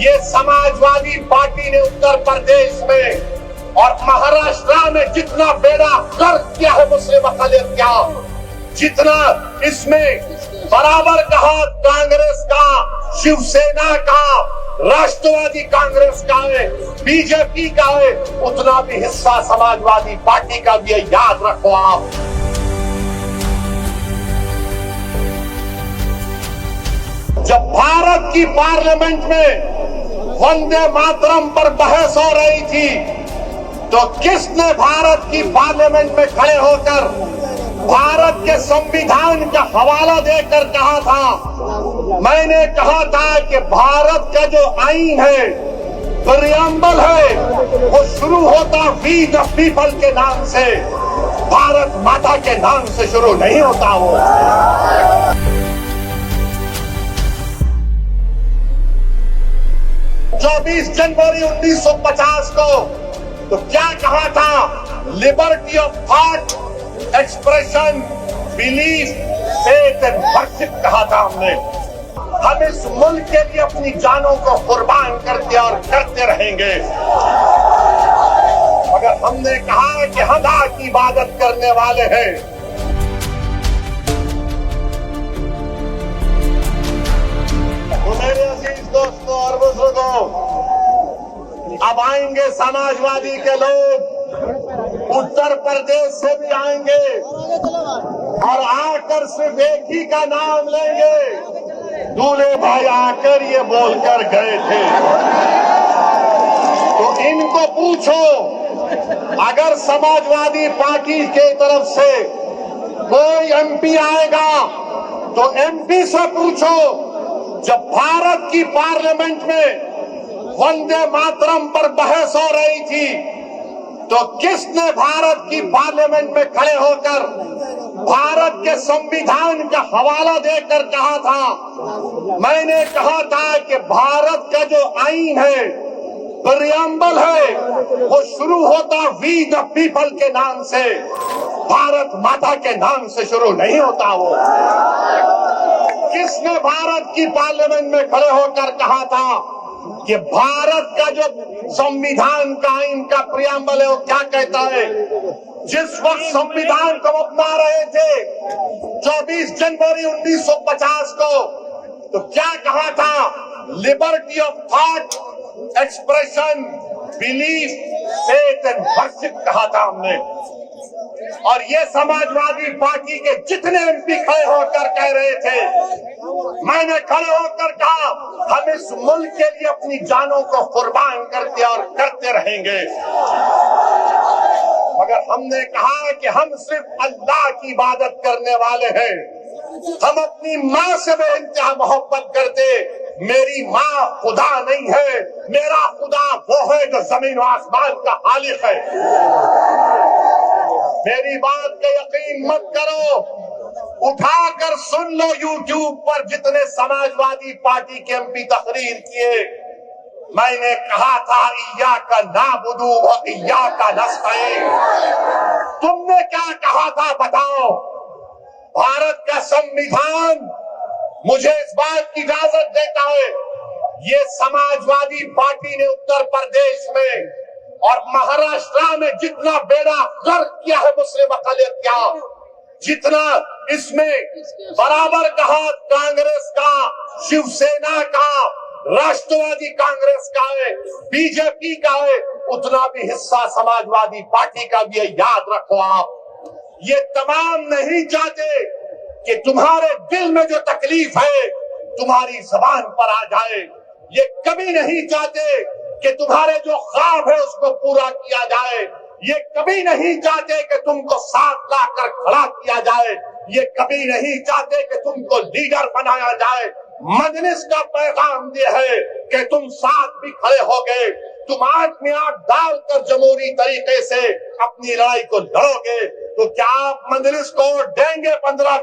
ये समाजवादी पार्टी ने उत्तर प्रदेश में और महाराष्ट्र में जितना बेड़ा गर्क किया है मुस्लिम अक़लियत का, जितना इसमें बराबर का हाथ कांग्रेस का, शिवसेना का, राष्ट्रवादी कांग्रेस का है, बीजेपी का है, उतना भी हिस्सा समाजवादी पार्टी का भी है। याद रखो आप। जब भारत की पार्लियामेंट में वंदे मातरम पर बहस हो रही थी तो किसने भारत की पार्लियामेंट में खड़े होकर भारत के संविधान का हवाला देकर कहा था? मैंने कहा था कि भारत का जो आईन है, प्रियम्बल है, वो शुरू होता वी द पीपल के नाम से, भारत माता के नाम से शुरू नहीं होता। वो 24 जनवरी 1950 को तो क्या कहा था? Liberty of thought, expression, belief, faith and worship कहा था हमने। हम इस मुल्क के लिए अपनी जानों को कुर्बान करते और करते रहेंगे। मगर हमने कहा कि खुदा की इबादत करने वाले हैं। तो मेरे अजीज दोस्तों और बुजुर्गों, अब आएंगे समाजवादी के लोग, उत्तर प्रदेश से भी आएंगे और आकर सिर्फ एक ही का नाम लेंगे। दूल्हे भाई आकर ये बोलकर गए थे। तो इनको पूछो, अगर समाजवादी पार्टी के तरफ से कोई एमपी आएगा तो एमपी से पूछो, जब भारत की पार्लियामेंट में वंदे मातरम पर बहस हो रही थी तो किसने भारत की पार्लियामेंट में खड़े होकर भारत के संविधान का हवाला देकर कहा था? मैंने कहा था कि भारत का जो आईन है, प्रियम्बल है, वो शुरू होता वी द पीपल के नाम से, भारत माता के नाम से शुरू नहीं होता। वो किसने भारत की पार्लियामेंट में खड़े होकर कहा था कि भारत का जो संविधान का आईन का प्रियम्बल है वो क्या कहता है? जिस वक्त संविधान को अपना रहे थे 24 जनवरी 1950 को तो क्या कहा था? Liberty of thought, expression, belief, faith and worship कहा था हमने। और ये समाजवादी पार्टी के जितने एमपी खड़े होकर कह रहे थे, मैंने खड़े होकर कहा, हम इस मुल्क के लिए अपनी जानों को कुर्बान करते और करते रहेंगे। मगर हमने कहा कि हम सिर्फ अल्लाह की इबादत करने वाले हैं। हम अपनी माँ से बेइंतहा मोहब्बत करते। मेरी माँ खुदा नहीं है, मेरा खुदा वो है जो जमीन और आसमान का खालिक है। मेरी बात का यकीन मत करो, उठाकर सुन लो यूट्यूब पर जितने समाजवादी पार्टी के एमपी तकरीर किए। मैंने कहा था इय्याका नाबुदु व इय्याका नस्तईन। तुमने क्या कहा था बताओ? भारत का संविधान मुझे इस बात की इजाजत देता है। ये समाजवादी पार्टी ने उत्तर प्रदेश में और महाराष्ट्र में जितना बेड़ा गर्क किया है मुस्लिम अक़लियत का, जितना इसमें बराबर का हाथ कांग्रेस का, शिवसेना का, राष्ट्रवादी कांग्रेस का है, बीजेपी का है, उतना भी हिस्सा समाजवादी पार्टी का भी है। याद रखो आप। ये तमाम नहीं चाहते कि तुम्हारे दिल में जो तकलीफ है तुम्हारी जबान पर आ जाए। ये कभी नहीं चाहते कि तुम्हारे जो ख्वाब है उसको पूरा किया जाए। ये कभी नहीं चाहते कि तुमको साथ लाकर खड़ा किया जाए। ये कभी नहीं चाहते कि तुमको लीडर बनाया जाए। मजलिस का पैगाम ये है कि तुम साथ भी खड़े हो गए, तुम आंख में आंख डालकर जमहूरी तरीके से अपनी लड़ाई को लड़ोगे तो क्या आप मजलिस को देंगे 15